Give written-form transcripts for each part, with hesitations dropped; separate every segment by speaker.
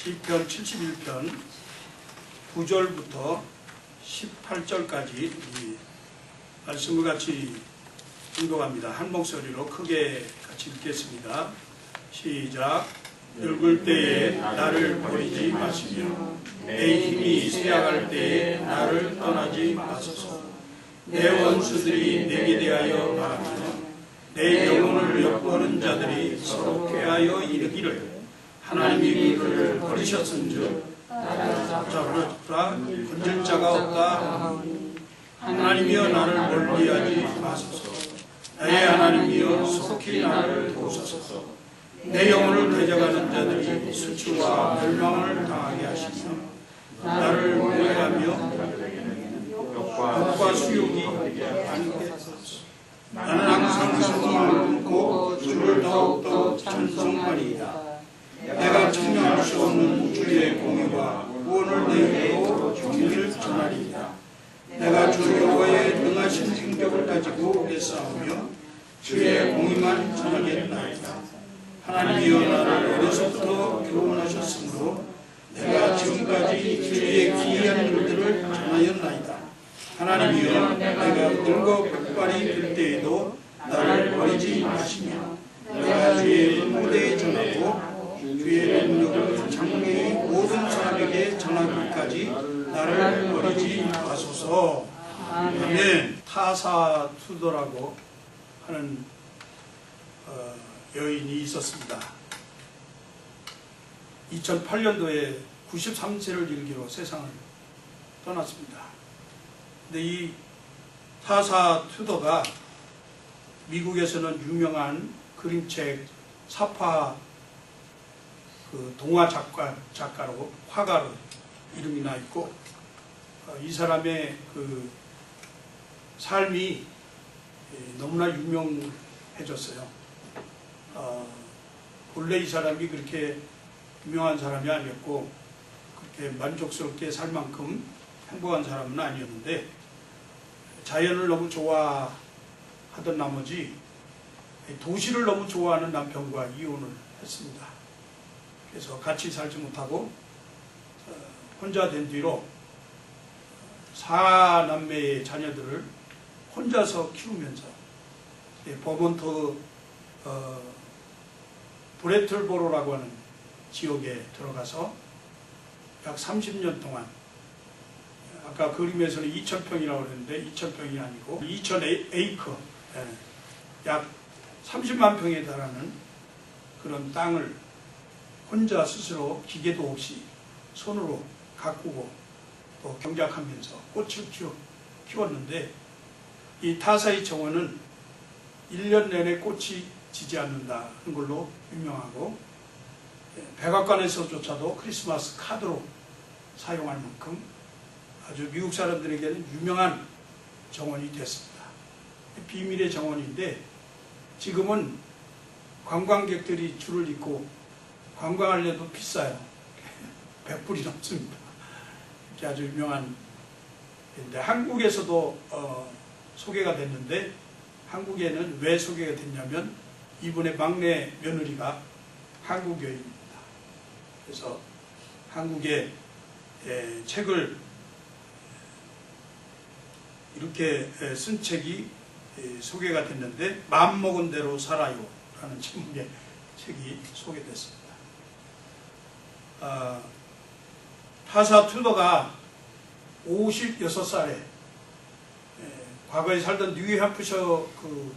Speaker 1: 시편 71편 9절부터 18절까지 이 말씀을 같이 인도합니다. 한 목소리로 크게 같이 읽겠습니다. 시작. 늙을 때에 나를 버리지 마시며 내 힘이 쇠약할 때에 나를 떠나지 마소서. 내 원수들이 내게 대하여 말하며 내 영혼을 엿보는 자들이 서로 꾀하여 이르기를 하나님이 그를 버리셨은즉 잡으라 건질 자가 없다. 하나님이여 나를 멀리하지 마소서. 나의 하나님이여 속히 나를 도우소서. 내 영혼을 대적하는 자들이 수치와 멸망을 당하게 하시며 나를 모해하며 욕과 수욕이 아니게 하소서. 나는 항상 성공을 품고 주를 더욱더 찬송하리이다. 내가 청량할 수 없는 주의 공의와 구원을 내게로 종일 전하리이다. 내가 주 여호와의 능하신 생격을 가지고 애싸우며 주의 공의만 전하겠나이다. 하나님이여 나를 어려서부터 교훈하셨으므로 내가 지금까지 주의 기이한 일들을 전하였나이다. 하나님이여 내가 늙어 백발이 될 때에도 나를 버리지 마시며 내가 주의 무대에 전하고 주의 능력을 장래의 모든 사람에게 전하기까지 나를 버리지 마소서. 아멘. 타사 투더라고 하는 여인이 있었습니다. 2008년도에 93세를 일기로 세상을 떠났습니다. 근데 이 타사 투더가 미국에서는 유명한 그림책 사파 동화 작가로 화가로 이름이 나 있고, 이 사람의 그 삶이 너무나 유명해졌어요. 본래 이 사람이 그렇게 유명한 사람이 아니었고 그렇게 만족스럽게 살 만큼 행복한 사람은 아니었는데 자연을 너무 좋아하던 나머지 도시를 너무 좋아하는 남편과 이혼을 했습니다. 그래서 같이 살지 못하고 혼자 된 뒤로 4남매의 자녀들을 혼자서 키우면서 버몬트 브래틀보로라고 하는 지역에 들어가서 약 30년 동안, 아까 그림에서는 2,000평이라고 그랬는데 2,000평이 아니고 2,000에이커, 약 30만 평에 달하는 그런 땅을 혼자 스스로 기계도 없이 손으로 가꾸고 또 경작하면서 꽃을 키웠는데, 이 타사의 정원은 1년 내내 꽃이 지지 않는다는 걸로 유명하고 백악관에서조차도 크리스마스 카드로 사용할 만큼 아주 미국 사람들에게는 유명한 정원이 됐습니다. 비밀의 정원인데 지금은 관광객들이 줄을 잇고 관광하려도 비싸요. 100불이 넘습니다. 이렇게 아주 유명한. 근데 한국에서도 소개가 됐는데, 한국에는 왜 소개가 됐냐면 이분의 막내 며느리가 한국 여인입니다. 그래서 한국의 책을 이렇게 쓴 책이 소개가 됐는데, 마음먹은 대로 살아요 라는 제목의 책이 소개됐습니다. 타사 투더가 56살에 과거에 살던 뉴햄프셔 그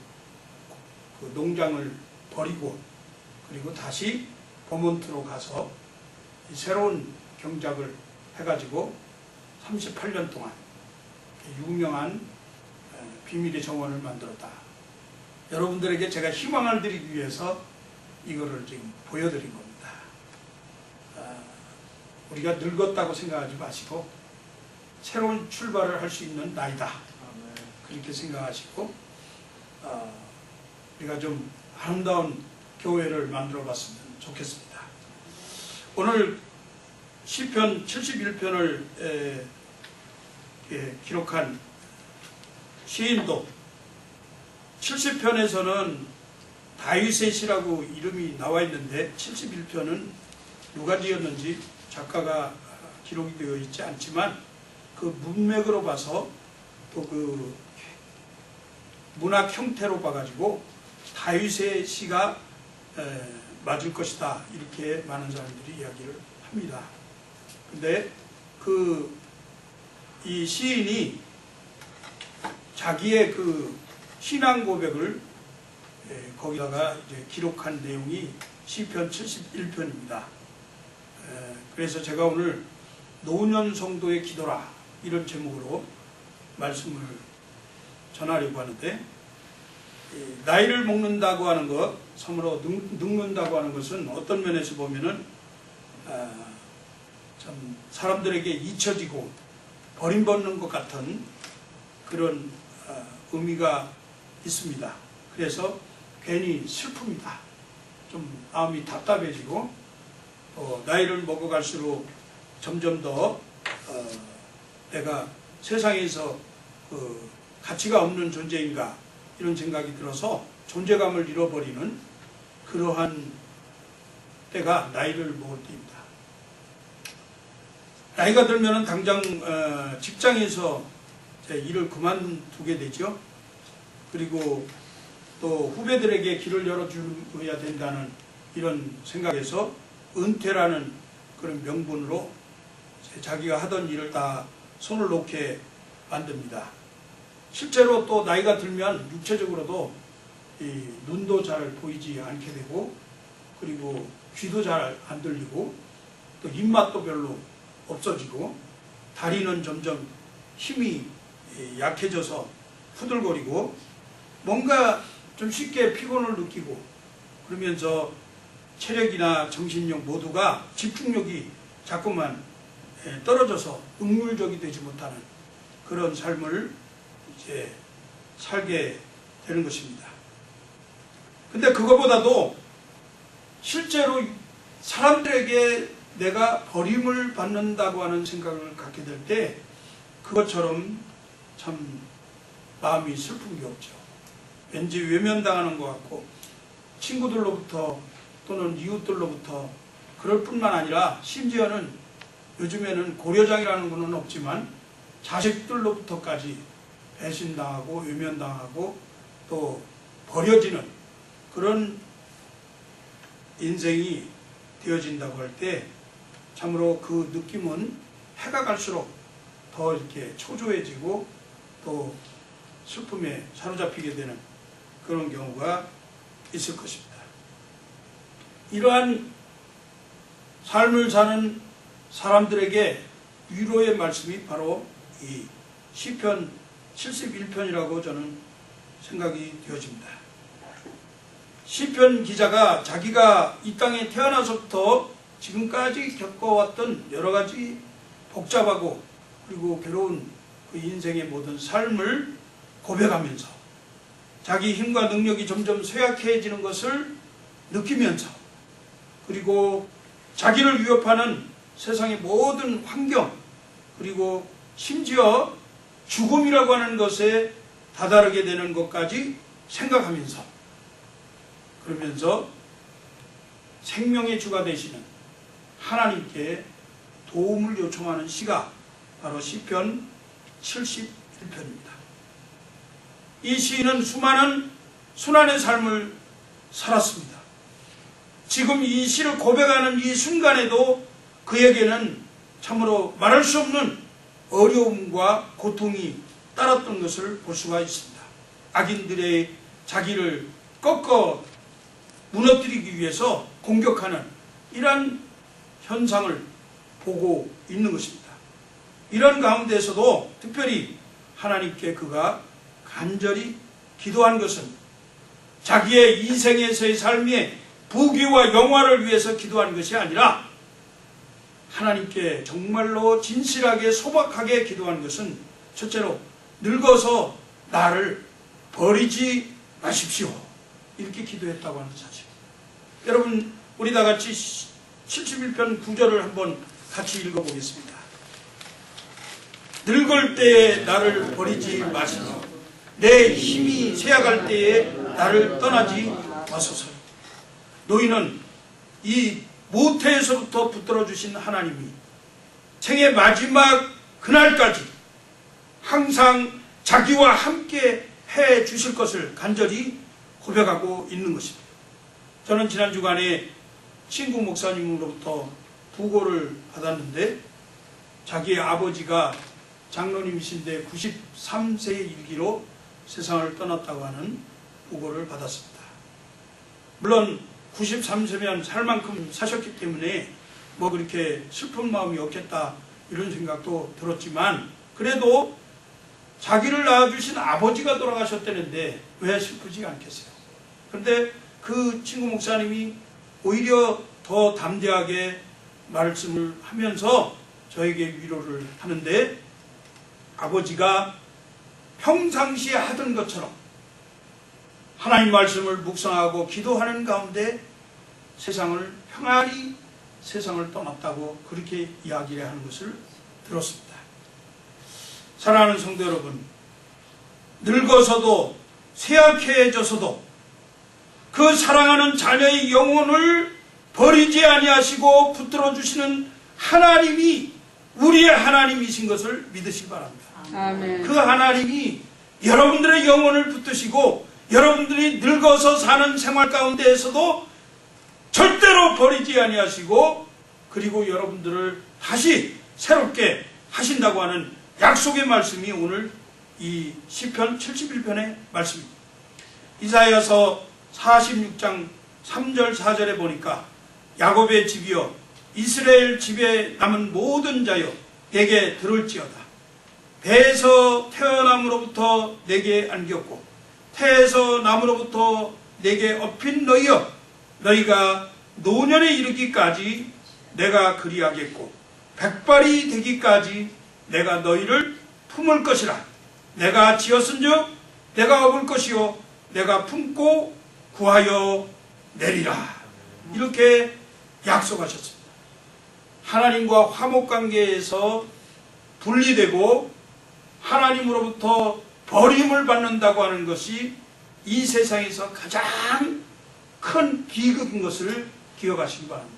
Speaker 1: 농장을 버리고 그리고 다시 버몬트로 가서 새로운 경작을 해가지고 38년 동안 유명한 비밀의 정원을 만들었다. 여러분들에게 제가 희망을 드리기 위해서 이거를 지금 보여드린 겁니다. 우리가 늙었다고 생각하지 마시고 새로운 출발을 할 수 있는 나이다. 그렇게 생각하시고 우리가 좀 아름다운 교회를 만들어 봤으면 좋겠습니다. 오늘 시편 71편을 기록한 시인도 70편에서는 다윗의 시라고 이름이 나와 있는데 71편은 누가 지었는지 작가가 기록이 되어 있지 않지만 그 문맥으로 봐서 또 그 문학 형태로 봐가지고 다윗의 시가 맞을 것이다, 이렇게 많은 사람들이 이야기를 합니다. 근데 이 시인이 자기의 그 신앙 고백을 거기다가 이제 기록한 내용이 시편 71편입니다. 그래서 제가 오늘 노년 성도의 기도라, 이런 제목으로 말씀을 전하려고 하는데, 나이를 먹는다고 하는 것, 참으로 늙는다고 하는 것은 어떤 면에서 보면은 참 사람들에게 잊혀지고 버림받는 것 같은 그런 의미가 있습니다. 그래서 괜히 슬픕니다. 좀 마음이 답답해지고, 나이를 먹어갈수록 점점 더 내가 세상에서 가치가 없는 존재인가, 이런 생각이 들어서 존재감을 잃어버리는 그러한 때가 나이를 먹을 때입니다. 나이가 들면 당장 직장에서 일을 그만두게 되죠. 그리고 또 후배들에게 길을 열어줘야 된다는 이런 생각에서 은퇴라는 그런 명분으로 자기가 하던 일을 다 손을 놓게 만듭니다. 실제로 또 나이가 들면 육체적으로도 눈도 잘 보이지 않게 되고, 그리고 귀도 잘 안 들리고, 또 입맛도 별로 없어지고, 다리는 점점 힘이 약해져서 후들거리고, 뭔가 좀 쉽게 피곤을 느끼고, 그러면서 체력이나 정신력 모두가 집중력이 자꾸만 떨어져서 능률적이 되지 못하는 그런 삶을 이제 살게 되는 것입니다. 근데 그거보다도 실제로 사람들에게 내가 버림을 받는다고 하는 생각을 갖게 될 때 그것처럼 참 마음이 슬픈 게 없죠. 왠지 외면당하는 것 같고, 친구들로부터 또는 이웃들로부터 그럴 뿐만 아니라 심지어는 요즘에는 고려장이라는 것은 없지만 자식들로부터까지 배신당하고 외면당하고 또 버려지는 그런 인생이 되어진다고 할 때 참으로 그 느낌은 해가 갈수록 더 이렇게 초조해지고 또 슬픔에 사로잡히게 되는 그런 경우가 있을 것입니다. 이러한 삶을 사는 사람들에게 위로의 말씀이 바로 이 시편 71편이라고 저는 생각이 되어집니다. 시편 기자가 자기가 이 땅에 태어나서부터 지금까지 겪어왔던 여러 가지 복잡하고 그리고 괴로운 그 인생의 모든 삶을 고백하면서 자기 힘과 능력이 점점 쇠약해지는 것을 느끼면서, 그리고 자기를 위협하는 세상의 모든 환경, 그리고 심지어 죽음이라고 하는 것에 다다르게 되는 것까지 생각하면서, 그러면서 생명의 주가 되시는 하나님께 도움을 요청하는 시가 바로 시편 71편입니다. 이 시인은 수많은 순환의 삶을 살았습니다. 지금 이 시를 고백하는 이 순간에도 그에게는 참으로 말할 수 없는 어려움과 고통이 따랐던 것을 볼 수가 있습니다. 악인들의 자기를 꺾어 무너뜨리기 위해서 공격하는 이러한 현상을 보고 있는 것입니다. 이런 가운데서도 특별히 하나님께 그가 간절히 기도한 것은 자기의 이생에서의 삶의 부귀와 영화를 위해서 기도한 것이 아니라 하나님께 정말로 진실하게 소박하게 기도한 것은 첫째로 늙어서 나를 버리지 마십시오, 이렇게 기도했다고 하는 사실. 여러분, 우리 다 같이 71편 9절을 한번 같이 읽어보겠습니다. 늙을 때에 나를 버리지 마시고 내 힘이 쇠약할 때에 나를 떠나지 마소서. 너희는 이 모태에서부터 붙들어 주신 하나님이 생의 마지막 그날까지 항상 자기와 함께 해 주실 것을 간절히 고백하고 있는 것입니다. 저는 지난 주간에 친구 목사님으로부터 부고를 받았는데 자기의 아버지가 장로님이신데 93세의 일기로 세상을 떠났다고 하는 부고를 받았습니다. 물론 93세면 살 만큼 사셨기 때문에 뭐 그렇게 슬픈 마음이 없겠다 이런 생각도 들었지만 그래도 자기를 낳아주신 아버지가 돌아가셨다는데 왜 슬프지 않겠어요? 그런데 그 친구 목사님이 오히려 더 담대하게 말씀을 하면서 저에게 위로를 하는데 아버지가 평상시에 하던 것처럼 하나님 말씀을 묵상하고 기도하는 가운데 세상을 평안히 세상을 떠났다고 그렇게 이야기를 하는 것을 들었습니다. 사랑하는 성도 여러분, 늙어서도 쇠약해져서도 그 사랑하는 자녀의 영혼을 버리지 아니하시고 붙들어 주시는 하나님이 우리의 하나님이신 것을 믿으시기 바랍니다.
Speaker 2: 아멘.
Speaker 1: 그 하나님이 여러분들의 영혼을 붙드시고 여러분들이 늙어서 사는 생활 가운데에서도 절대로 버리지 아니하시고 그리고 여러분들을 다시 새롭게 하신다고 하는 약속의 말씀이 오늘 이 시편 71편의 말씀입니다. 이사야서 46장 3절 4절에 보니까 야곱의 집이여 이스라엘 집에 남은 모든 자여 내게 들을지어다. 배에서 태어남으로부터 내게 안겼고 태에서 남으로부터 내게 업힌 너희여 너희가 노년에 이르기까지 내가 그리하겠고 백발이 되기까지 내가 너희를 품을 것이라. 내가 지었은즉 내가 업을 것이요 내가 품고 구하여 내리라. 이렇게 약속하셨습니다. 하나님과 화목관계에서 분리되고 하나님으로부터 버림을 받는다고 하는 것이 이 세상에서 가장 큰 비극인 것을 기억하시기 바랍니다.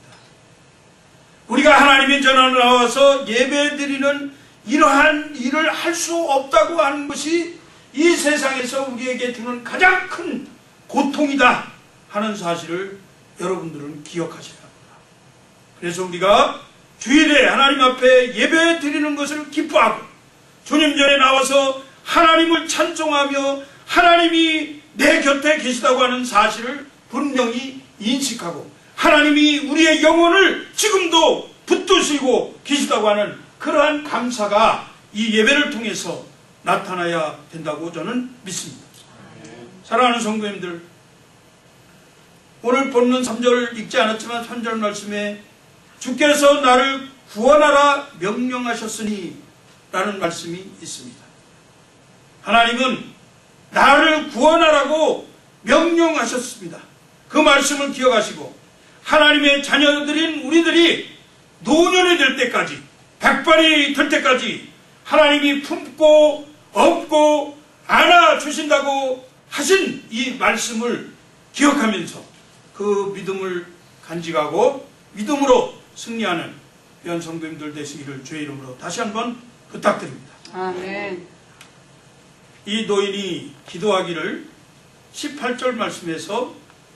Speaker 1: 우리가 하나님의 전에 나와서 예배드리는 이러한 일을 할 수 없다고 하는 것이 이 세상에서 우리에게 주는 가장 큰 고통이다 하는 사실을 여러분들은 기억하셔야 합니다. 그래서 우리가 주일에 하나님 앞에 예배 드리는 것을 기뻐하고 주님 전에 나와서 하나님을 찬송하며 하나님이 내 곁에 계시다고 하는 사실을 분명히 인식하고 하나님이 우리의 영혼을 지금도 붙드시고 계시다고 하는 그러한 감사가 이 예배를 통해서 나타나야 된다고 저는 믿습니다. 사랑하는 성도님들, 오늘 본문 3절을 읽지 않았지만 3절 말씀에 주께서 나를 구원하라 명령하셨으니 라는 말씀이 있습니다. 하나님은 나를 구원하라고 명령하셨습니다. 그 말씀을 기억하시고 하나님의 자녀들인 우리들이 노년이 될 때까지 백발이 될 때까지 하나님이 품고 업고 안아주신다고 하신 이 말씀을 기억하면서 그 믿음을 간직하고 믿음으로 승리하는 귀한 성도님들 되시기를 주의 이름으로 다시 한번 부탁드립니다.
Speaker 2: 아멘.
Speaker 1: 이 노인이 기도하기를 18절 말씀에서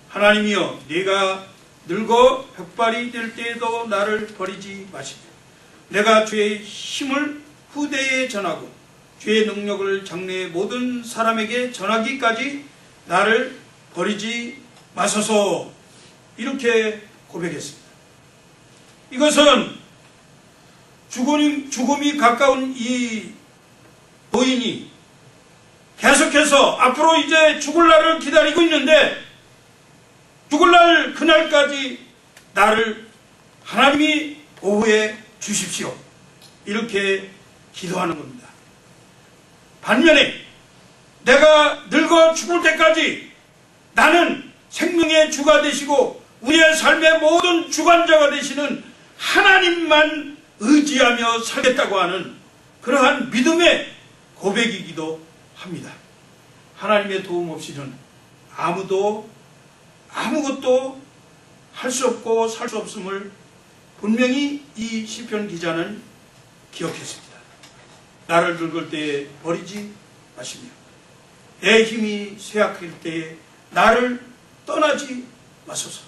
Speaker 1: 하나님이여 네가 늙어 백발이 될 때에도 나를 버리지 마시고 내가 주의 힘을 후대에 전하고 주의 능력을 장래의 모든 사람에게 전하기까지 나를 버리지 마소서. 이렇게 고백했습니다. 이것은 죽음이 가까운 이 노인이 계속해서 앞으로 이제 죽을 날을 기다리고 있는데 죽을 날 그날까지 나를 하나님이 보호해 주십시오. 이렇게 기도하는 겁니다. 반면에 내가 늙어 죽을 때까지 나는 생명의 주가 되시고 우리의 삶의 모든 주관자가 되시는 하나님만 의지하며 살겠다고 하는 그러한 믿음의 고백이기도 합니다. 하나님의 도움 없이는 아무것도 할 수 없고 살 수 없음을 분명히 이 시편 기자는 기억했습니다. 나를 늙을 때에 버리지 마시며 내 힘이 쇠약할 때에 나를 떠나지 마소서.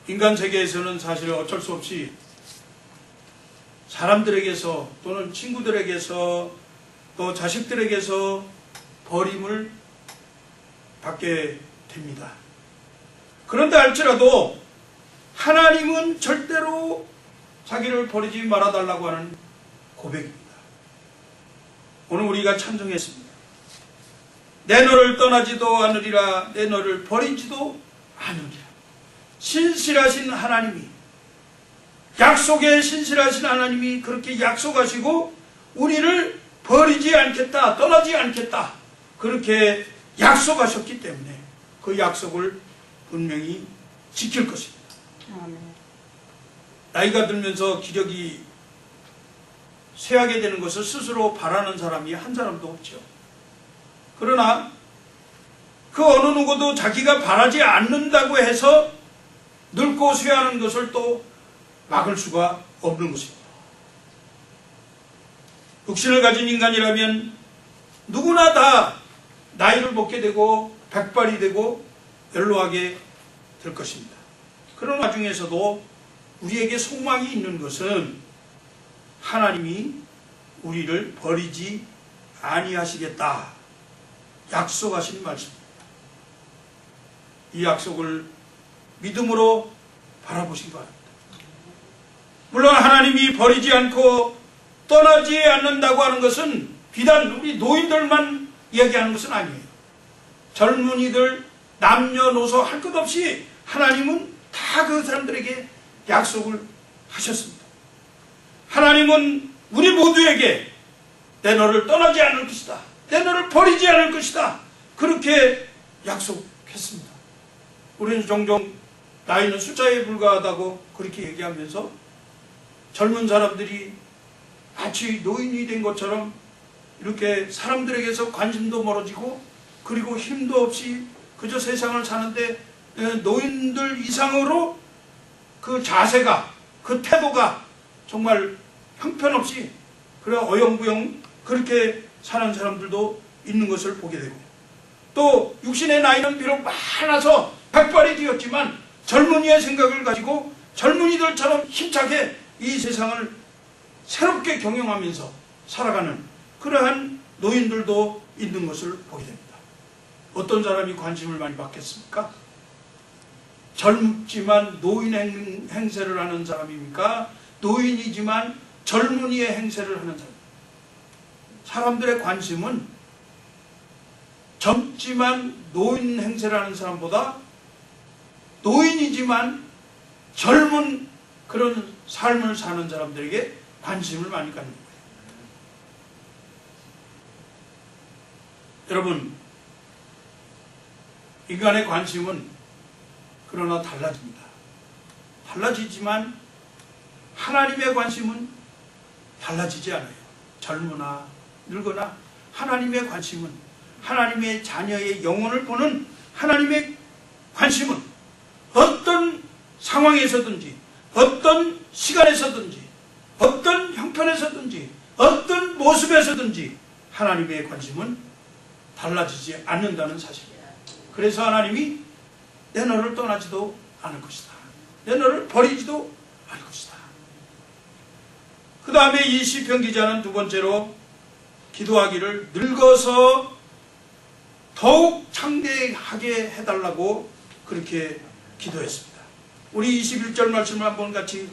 Speaker 1: 인간 세계에서는 사실 어쩔 수 없이 사람들에게서 또는 친구들에게서 또 자식들에게서 버림을 받게 됩니다. 그런데 할지라도 하나님은 절대로 자기를 버리지 말아달라고 하는 고백입니다. 오늘 우리가 찬송했습니다. 내 너를 떠나지도 않으리라, 내 너를 버리지도 않으리라. 신실하신 하나님이, 약속에 신실하신 하나님이 그렇게 약속하시고 우리를 버리지 않겠다, 떠나지 않겠다, 그렇게 약속하셨기 때문에 그 약속을 분명히 지킬 것입니다. 나이가 들면서 기력이 쇠하게 되는 것을 스스로 바라는 사람이 한 사람도 없죠. 그러나 그 어느 누구도 자기가 바라지 않는다고 해서 늙고 쇠하는 것을 또 막을 수가 없는 것입니다. 육신을 가진 인간이라면 누구나 다 나이를 먹게 되고 백발이 되고 연로하게 될 것입니다. 그런 와중에서도 우리에게 소망이 있는 것은 하나님이 우리를 버리지 아니하시겠다 약속하신 말씀입니다. 이 약속을 믿음으로 바라보시기 바랍니다. 물론 하나님이 버리지 않고 떠나지 않는다고 하는 것은 비단 우리 노인들만 이야기하는 것은 아니에요. 젊은이들, 남녀노소 할 것 없이 하나님은 다 그 사람들에게 약속을 하셨습니다. 하나님은 우리 모두에게 내 너를 떠나지 않을 것이다, 내 너를 버리지 않을 것이다, 그렇게 약속했습니다. 우리는 종종 나이는 숫자에 불과하다고 그렇게 얘기하면서 젊은 사람들이 마치 노인이 된 것처럼 이렇게 사람들에게서 관심도 멀어지고 그리고 힘도 없이 그저 세상을 사는데 노인들 이상으로 그 자세가, 그 태도가 정말 형편없이 그래 어영부영 그렇게 사는 사람들도 있는 것을 보게 되고, 또 육신의 나이는 비록 많아서 백발이 되었지만 젊은이의 생각을 가지고 젊은이들처럼 힘차게 이 세상을 새롭게 경영하면서 살아가는 그러한 노인들도 있는 것을 보게 됩니다. 어떤 사람이 관심을 많이 받겠습니까? 젊지만 노인 행세를 하는 사람입니까? 노인이지만 젊은이의 행세를 하는 사람. 사람들의 관심은 젊지만 노인 행세를 하는 사람보다 노인이지만 젊은 그런 삶을 사는 사람들에게 관심을 많이 갖는 거예요. 여러분, 인간의 관심은 그러나 달라집니다. 달라지지만 하나님의 관심은 달라지지 않아요. 젊으나 늙거나 하나님의 관심은, 하나님의 자녀의 영혼을 보는 하나님의 관심은 어떤 상황에서든지 어떤 시간에서든지 어떤 형편에서든지 어떤 모습에서든지 하나님의 관심은 달라지지 않는다는 사실이에요. 그래서 하나님이 내 너를 떠나지도 않을 것이다, 내 너를 버리지도 않을 것이다. 그 다음에 이 시편 기자는 두 번째로 기도하기를 늙어서 더욱 창대하게 해달라고 그렇게 기도했습니다. 우리 21절 말씀을 한번 같이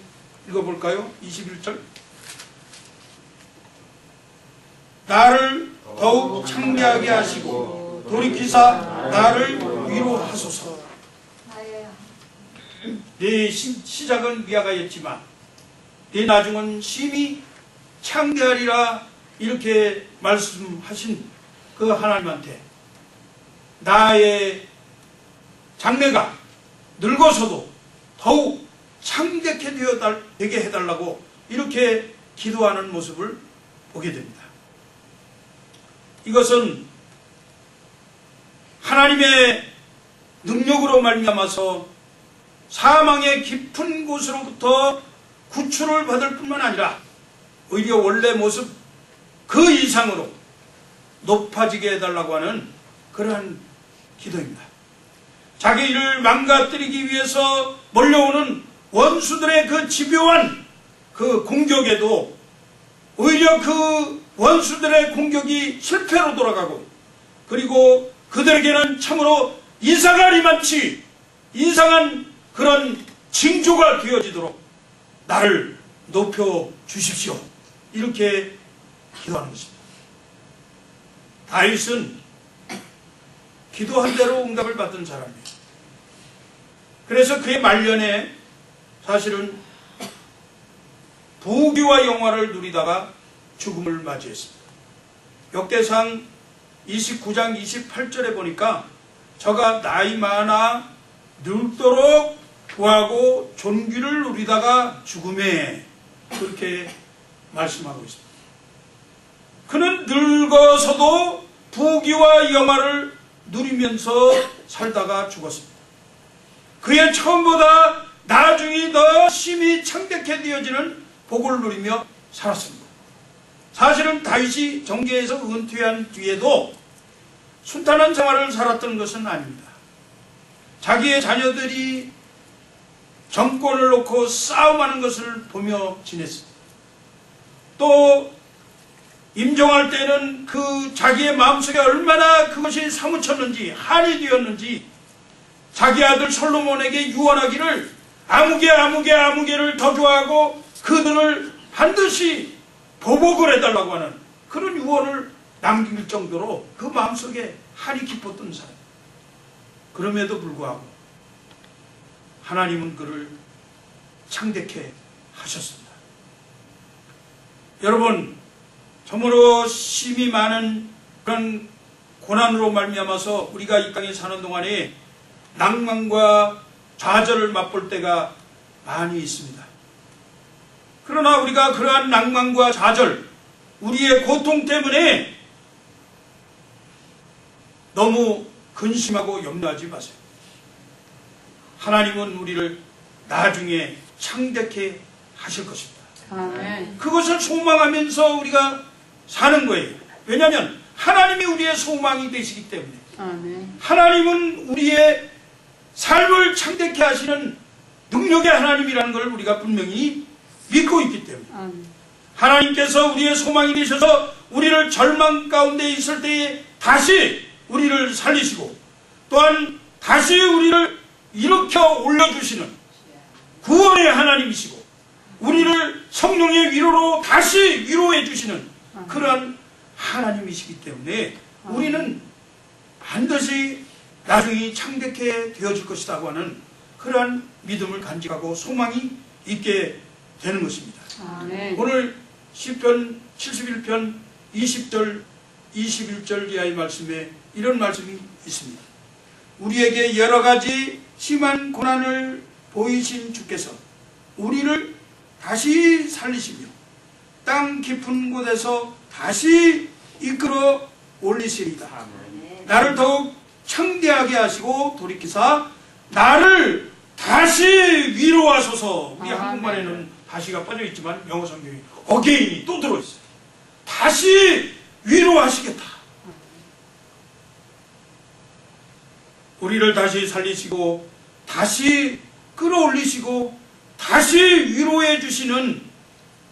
Speaker 1: 읽어볼까요? 21절. 나를 더욱 창대하게 하시고 돌이키사 나를 위로하소서. 네 시작은 미약하였지만 네 나중은 심히 창대하리라, 이렇게 말씀하신 그 하나님한테 나의 장래가 늙어서도 더욱 창대케 되게 해달라고 이렇게 기도하는 모습을 보게 됩니다. 이것은 하나님의 능력으로 말미암아서 사망의 깊은 곳으로부터 구출을 받을 뿐만 아니라 오히려 원래 모습 그 이상으로 높아지게 해달라고 하는 그러한 기도입니다. 자기 일을 망가뜨리기 위해서 몰려오는 원수들의 그 집요한 그 공격에도 오히려 그 원수들의 공격이 실패로 돌아가고, 그리고 그들에게는 참으로 이상하리만치 이상한 그런 징조가 되어지도록 나를 높여 주십시오. 이렇게 기도하는 것입니다. 다윗은 기도한 대로 응답을 받은 사람이에요. 그래서 그의 말년에 사실은 부귀와 영화를 누리다가 죽음을 맞이했습니다. 역대상 29장 28절에 보니까 저가 나이 많아 늙도록 부하고 존귀를 누리다가 죽음에, 그렇게 말씀하고 있습니다. 그는 늙어서도 부귀와 영화를 누리면서 살다가 죽었습니다. 그의 처음보다 나중이 더 심히 창대케 되어지는 복을 누리며 살았습니다. 사실은 다윗이 정계에서 은퇴한 뒤에도 순탄한 생활을 살았던 것은 아닙니다. 자기의 자녀들이 정권을 놓고 싸움하는 것을 보며 지냈습니다. 또 임종할 때는 그 자기의 마음속에 얼마나 그것이 사무쳤는지, 한이 되었는지 자기 아들 솔로몬에게 유언하기를 아무개를 더 좋아하고 그들을 반드시 보복을 해달라고 하는 그런 유언을 남길 정도로 그 마음속에 한이 깊었던 사람. 그럼에도 불구하고 하나님은 그를 창대케 하셨습니다. 여러분, 참으로 심히 많은 그런 고난으로 말미암아서 우리가 이 땅에 사는 동안에 낭만과 좌절을 맛볼 때가 많이 있습니다. 그러나 우리가 그러한 낭만과 좌절, 우리의 고통 때문에 너무 근심하고 염려하지 마세요. 하나님은 우리를 나중에 창대케 하실 것입니다.
Speaker 2: 아멘.
Speaker 1: 그것을 소망하면서 우리가 사는 거예요. 왜냐하면 하나님이 우리의 소망이 되시기 때문에.
Speaker 2: 아멘.
Speaker 1: 하나님은 우리의 삶을 창대케 하시는 능력의 하나님이라는 걸 우리가 분명히 믿고 있기 때문에.
Speaker 2: 아멘.
Speaker 1: 하나님께서 우리의 소망이 되셔서 우리를 절망 가운데 있을 때에 다시 우리를 살리시고, 또한 다시 우리를 일으켜 올려주시는 구원의 하나님이시고, 우리를 성령의 위로로 다시 위로해 주시는 그러한 하나님이시기 때문에 우리는 반드시 나중에 창대케 되어질 것이라고 하는 그러한 믿음을 간직하고 소망이 있게 되는 것입니다.
Speaker 2: 아멘.
Speaker 1: 오늘 시편 71편 20절 21절 이하의 말씀에 이런 말씀이 있습니다. 우리에게 여러 가지 심한 고난을 보이신 주께서 우리를 다시 살리시며 땅 깊은 곳에서 다시 이끌어 올리시리다. 나를 더욱 창대하게 하시고 돌이키사 나를 다시 위로하소서. 우리 한국말에는 다시가 빠져있지만 영어 성경이 어게인이 또 들어있어요. 다시 위로하시겠다. 우리를 다시 살리시고 다시 끌어올리시고 다시 위로해 주시는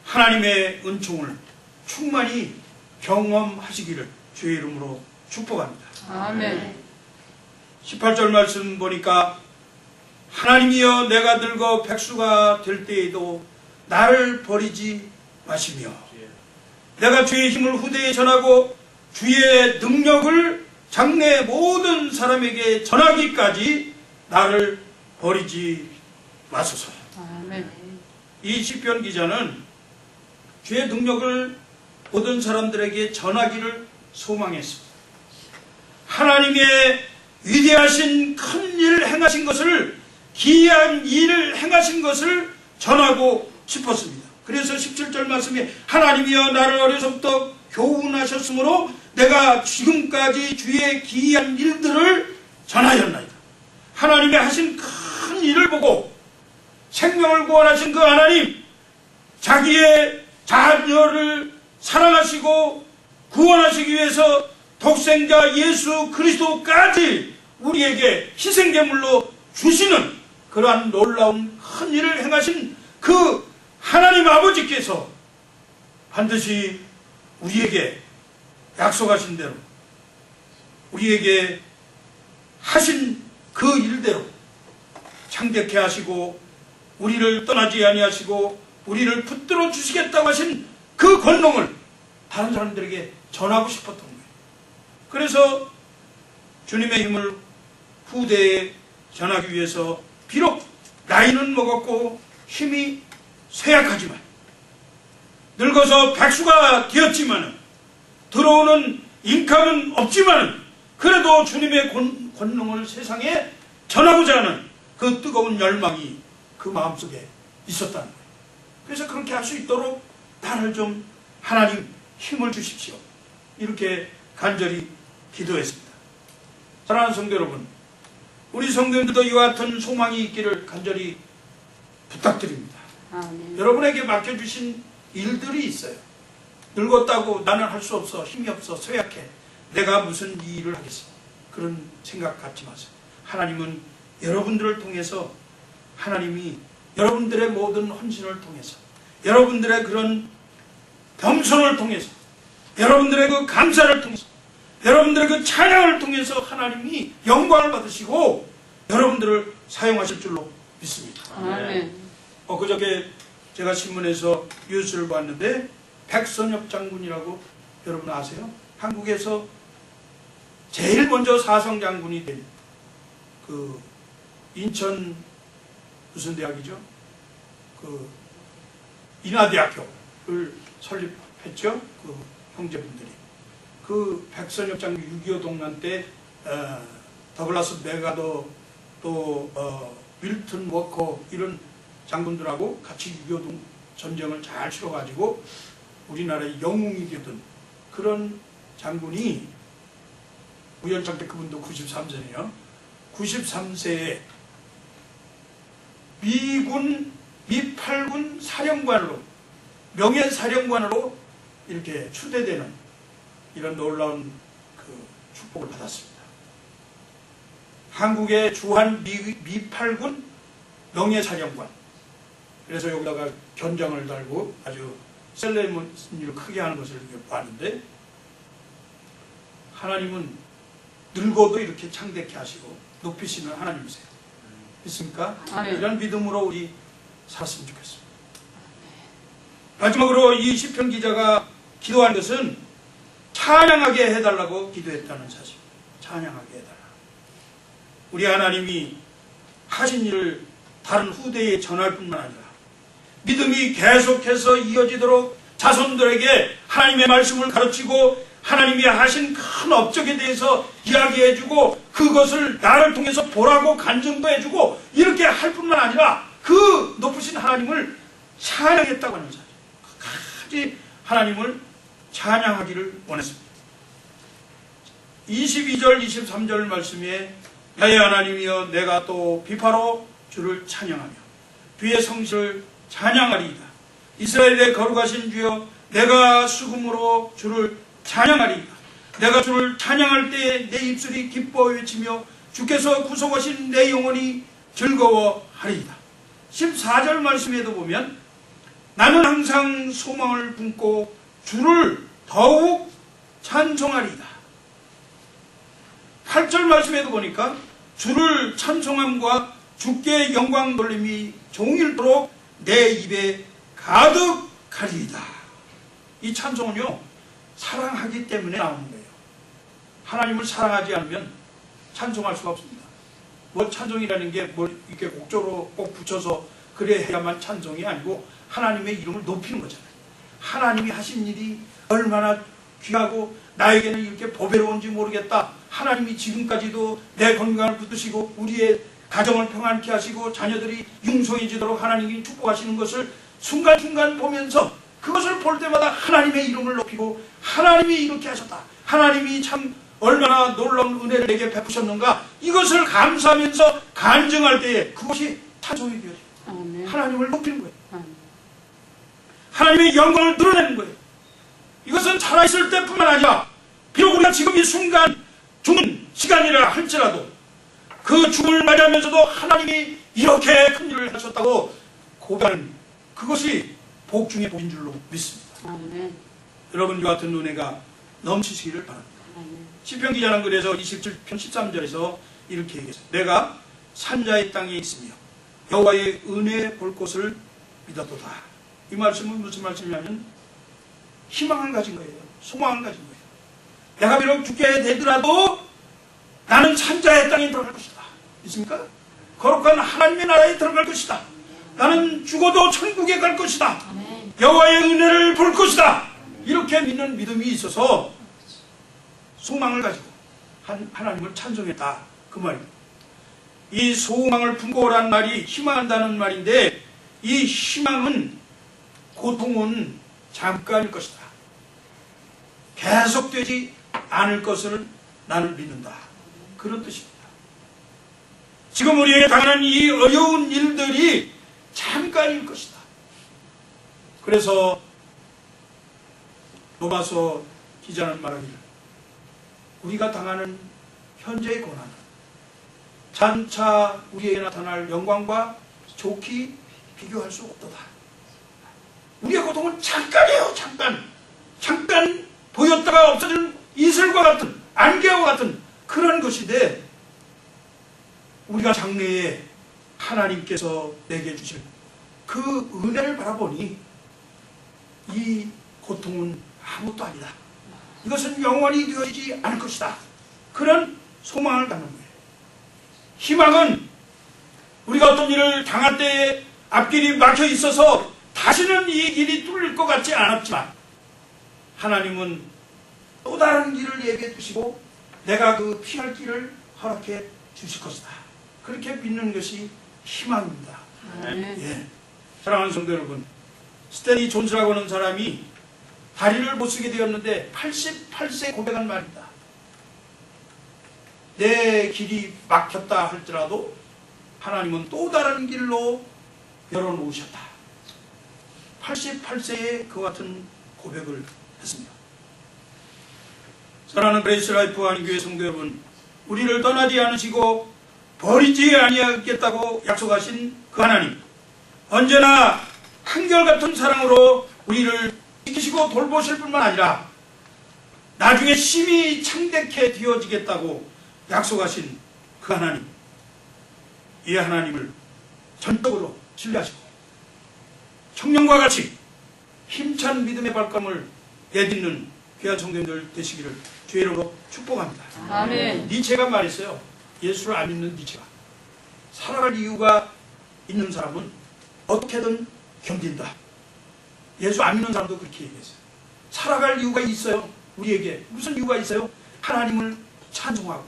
Speaker 1: 하나님의 은총을 충만히 경험하시기를 주의 이름으로 축복합니다.
Speaker 2: 아멘.
Speaker 1: 18절 말씀 보니까 하나님이여 내가 늙어 백수가 될 때에도 나를 버리지 마시며 내가 주의 힘을 후대에 전하고 주의 능력을 장래 모든 사람에게 전하기까지 나를 버리지 마소서.
Speaker 2: 아멘.
Speaker 1: 이 시편 기자는 주의 능력을 모든 사람들에게 전하기를 소망했습니다. 하나님의 위대하신 큰 일을 행하신 것을, 기이한 일을 행하신 것을 전하고 싶었습니다. 그래서 17절 말씀에 하나님이여 나를 어려서부터 교훈하셨으므로 내가 지금까지 주의 기이한 일들을 전하였나이다. 하나님이 하신 큰 일을 보고 생명을 구원하신 그 하나님, 자기의 자녀를 사랑하시고 구원하시기 위해서 독생자 예수 그리스도까지 우리에게 희생제물로 주시는 그러한 놀라운 큰 일을 행하신 그 하나님 아버지께서 반드시 우리에게 약속하신 대로 우리에게 하신 그 일대로 창대케 하시고 우리를 떠나지 아니하시고 우리를 붙들어 주시겠다고 하신 그 권능을 다른 사람들에게 전하고 싶었던 거예요. 그래서 주님의 힘을 후대에 전하기 위해서 비록 나이는 먹었고 힘이 쇠약하지만 늙어서 백수가 되었지만 들어오는 인감은 없지만 그래도 주님의 권능을 세상에 전하고자 하는 그 뜨거운 열망이 그 마음속에 있었다는 거예요. 그래서 그렇게 할 수 있도록 나를 좀 하나님 힘을 주십시오. 이렇게 간절히 기도했습니다. 사랑하는 성도 여러분, 우리 성도님들도 이와 같은 소망이 있기를 간절히 부탁드립니다.
Speaker 2: 아멘.
Speaker 1: 여러분에게 맡겨주신 일들이 있어요. 늙었다고 나는 할 수 없어, 힘이 없어, 쇠약해, 내가 무슨 이 일을 하겠어, 그런 생각 갖지 마세요. 하나님은 여러분들을 통해서, 하나님이 여러분들의 모든 헌신을 통해서, 여러분들의 그런 겸손을 통해서, 여러분들의 그 감사를 통해서, 여러분들의 그 찬양을 통해서 하나님이 영광을 받으시고 여러분들을 사용하실 줄로 믿습니다.
Speaker 2: 아멘.
Speaker 1: 그저께 제가 신문에서 뉴스를 봤는데 백선엽 장군이라고 여러분 아세요? 한국에서 제일 먼저 사성 장군이 된 그 인천 무슨 대학이죠? 그 인하대학교를 설립했죠. 그 형제분들이. 그 백선엽 장군 6.25 동란 때 더글라스 메가더 또 윌튼 워커 이런 장군들하고 같이 6.25 전쟁을 잘 치러가지고 우리나라의 영웅이 되던 그런 장군이 우연찮게 그분도 93세네요. 93세에 미군 미8군 사령관으로 명예사령관으로 이렇게 추대되는 이런 놀라운 그 축복을 받았습니다. 한국의 주한 미8군 명예사령관. 그래서 여기다가 견장을 달고 아주 셀레모니를 크게 하는 것을 봤는데 하나님은 늙어도 이렇게 창대케 하시고 높이시는 하나님이세요. 믿습니까?
Speaker 2: 아멘.
Speaker 1: 이런 믿음으로 우리 살았으면 좋겠습니다. 마지막으로 이 시편 기자가 기도한 것은 찬양하게 해달라고 기도했다는 사실. 찬양하게 해달라. 우리 하나님이 하신 일을 다른 후대에 전할 뿐만 아니라 믿음이 계속해서 이어지도록 자손들에게 하나님의 말씀을 가르치고 하나님이 하신 큰 업적에 대해서 이야기해주고 그것을 나를 통해서 보라고 간증도 해주고 이렇게 할 뿐만 아니라 그 높으신 하나님을 찬양했다고 하는 사실. 끝까지 하나님을 찬양하기를 원했습니다. 22절 23절 말씀에 나의 하나님이여 내가 또 비파로 주를 찬양하며 주의 성실을 찬양하리이다. 이스라엘의 거룩하신 주여 내가 수금으로 주를 찬양하리이다. 내가 주를 찬양할 때에 내 입술이 기뻐 외치며 주께서 구속하신 내 영혼이 즐거워하리이다. 14절 말씀에도 보면 나는 항상 소망을 품고 주를 더욱 찬송하리이다. 8절 말씀에도 보니까 주를 찬송함과 주께 영광 돌림이 종일토록 내 입에 가득하리이다. 이 찬송은요 사랑하기 때문에 나오는 거예요. 하나님을 사랑하지 않으면 찬송할 수가 없습니다. 뭐 찬송이라는 게 뭐 이렇게 곡조로 꼭 붙여서 그래 해야만 찬송이 아니고 하나님의 이름을 높이는 거잖아요. 하나님이 하신 일이 얼마나 귀하고 나에게는 이렇게 보배로운지 모르겠다. 하나님이 지금까지도 내 건강을 붙드시고 우리의 가정을 평안케 하시고 자녀들이 융성해지도록 하나님이 축복하시는 것을 순간순간 보면서 그것을 볼 때마다 하나님의 이름을 높이고 하나님이 이렇게 하셨다. 하나님이 참 얼마나 놀라운 은혜를 내게 베푸셨는가. 이것을 감사하면서 간증할 때에 그것이 찬송이 되어져요.
Speaker 2: 아멘.
Speaker 1: 하나님을 높이는 거예요.
Speaker 2: 아멘.
Speaker 1: 하나님의 영광을 드러내는 거예요. 이것은 살아있을 때뿐만 아니라 비록 우리가 지금 이 순간 죽는 시간이라 할지라도 그 죽음을 맞이하면서도 하나님이 이렇게 큰 일을 하셨다고 고백하는 그것이 복 중의 복인 줄로 믿습니다.
Speaker 2: 아멘.
Speaker 1: 여러분과 같은 은혜가 넘치시기를 바랍니다.
Speaker 2: 아멘.
Speaker 1: 시편 기자는 그래서 27편 13절에서 이렇게 얘기했어요. 내가 산자의 땅에 있으며 여호와의 은혜 볼 곳을 믿었도다. 이 말씀은 무슨 말씀이냐면 희망을 가진 거예요. 소망을 가진 거예요. 내가 비록 죽게 되더라도 나는 산자의 땅에 들어갈 것이다. 있습니까? 거룩한 하나님의 나라에 들어갈 것이다. 나는 죽어도 천국에 갈 것이다. 여호와의 은혜를 볼 것이다. 이렇게 믿는 믿음이 있어서 소망을 가지고 하나님을 찬송했다. 그 말입니다. 이 소망을 품고 오라는 말이 희망한다는 말인데 이 희망은 고통은 잠깐일 것이다. 계속되지 않을 것을 나는 믿는다. 그런 뜻입니다. 지금 우리에게 당하는 이 어려운 일들이 잠깐일 것이다. 그래서 로마서 기자는 말하기를 우리가 당하는 현재의 고난은 장차 우리에게 나타날 영광과 좋게 비교할 수 없도다. 우리의 고통은 잠깐이에요. 잠깐 보였다가 없어지는 이슬과 같은 안개와 같은 그런 것인데 우리가 장래에 하나님께서 내게 주실 그 은혜를 바라보니 이 고통은 아무것도 아니다. 이것은 영원히 되어지지 않을 것이다. 그런 소망을 갖는 거예요. 희망은 우리가 어떤 일을 당할 때에 앞길이 막혀 있어서 다시는 이 길이 뚫릴 것 같지 않았지만 하나님은 또 다른 길을 예비해 주시고 내가 그 피할 길을 허락해 주실 것이다. 그렇게 믿는 것이 희망입니다. 예. 사랑하는 성도 여러분, 스탠리 존스라고 하는 사람이 다리를 못 쓰게 되었는데 88세에 고백한 말입니다. 내 길이 막혔다 할지라도 하나님은 또 다른 길로 열어놓으셨다. 88세에 그 같은 고백을 했습니다. 사랑하는 그레이스 라이프 한인교회 성도 여러분, 우리를 떠나지 않으시고 버리지 아니하겠다고 약속하신 그 하나님, 언제나 한결같은 사랑으로 우리를 지키시고 돌보실 뿐만 아니라 나중에 심히 창대케 되어지겠다고 약속하신 그 하나님, 이 하나님을 전적으로 신뢰하시고 청년과 같이 힘찬 믿음의 발걸음을 내딛는 귀한 성도님들 되시기를 주의 이름으로 축복합니다.
Speaker 2: 아멘.
Speaker 1: 니체가 말했어요. 예수를 안 믿는 니체가 살아갈 이유가 있는 사람은 어떻게든 견딘다. 예수 안 믿는 사람도 그렇게 얘기했어요. 살아갈 이유가 있어요. 우리에게 무슨 이유가 있어요? 하나님을 찬송하고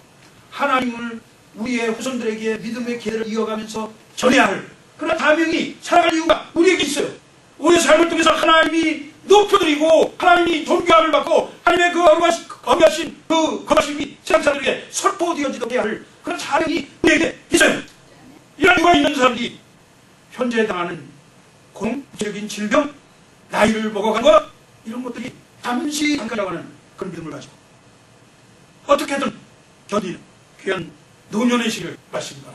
Speaker 1: 하나님을 우리의 후손들에게 믿음의 기회를 이어가면서 전해야 할 그런 사명이 살아갈 이유가 우리에게 있어요. 우리의 삶을 통해서 하나님이 높여드리고 하나님이 존귀함을 받고 하나님의 그 어마하신 그 거하심이 세상 사람들에게 선포되어지도록 해야 할 그런 사명이 우리에게 있어요. 이런 이유가 있는 사람들이 현재 당하는 공적인 질병, 나이를 먹어간 것, 이런 것들이 잠깐이라고 하는 그런 믿음을 가지고 어떻게든 견디는 귀한 노년의 시를 마십니다.